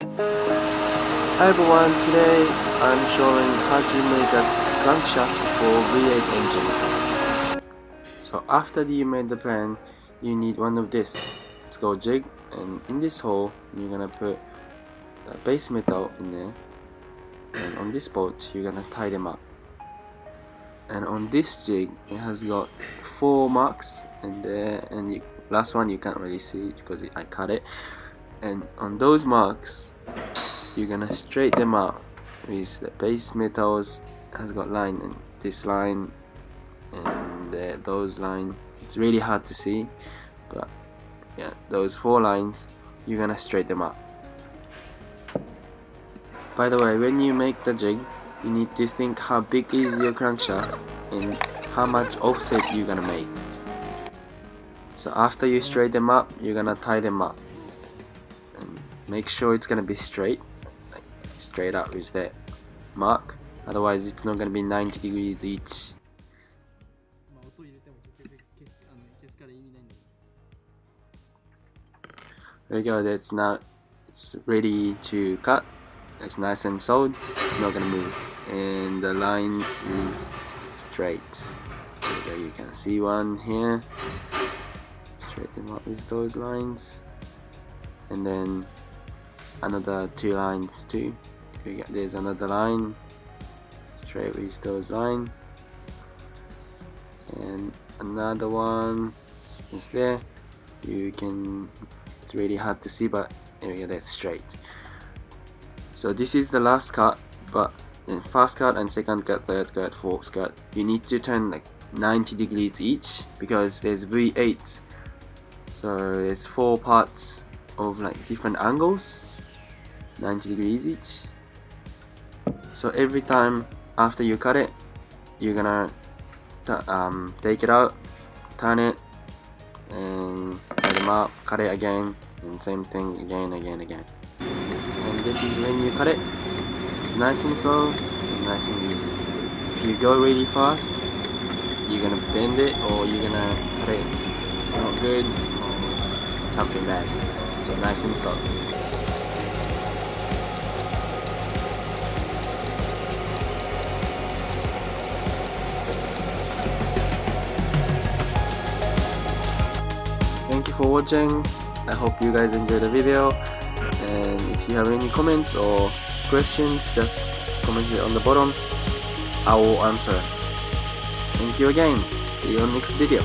Hi everyone, today I'm showing how to make a crankshaft for V8 engine. So after you made the pan, you need one of this. It's called jig, and in this hole you're gonna put the base metal in there, and on this bolt you're gonna tie them up. And on this jig it has got 4 marks in there, and last one you can't really see because I cut it. And on those marks you're gonna straighten them out with the base metals has got line, and this line and those line. It's really hard to see, but yeah, those 4 lines you're gonna straighten them out. By the way, when you make the jig, you need to think how big is your crankshaft and how much offset you're gonna make. So after you straighten them up, you're gonna tie them up and make sure it's gonna be straight, like straight up with that mark, otherwise it's not gonna be 90 degrees each. There you go, that's now it's ready to cut. It's nice and solid, it's not gonna move, and the line is straight. There you can see one here. Straighten them up with those lines, and then another 2 lines too. There's another line straight with those lines, and another one is there. It's really hard to see, but there we go, that's straight. So this is the last cut, but in first cut and second cut, third cut, fourth cut, you need to turn like 90 degrees each, because there's V8, so there's 4 parts of like different angles, 90 degrees each. So every time after you cut it, you're gonna take it out, turn it, and cut them up, cut it again, and same thing again. And this is when you cut it. It's nice and slow and nice and easy. If you go really fast, you're gonna bend it, or you're gonna cut it not good, or something bad. So nice and slow. Thank you for watching. I hope you guys enjoyed the video, and if you have any comments or questions, just comment here on the bottom. I will answer. Thank you again. See you on next video.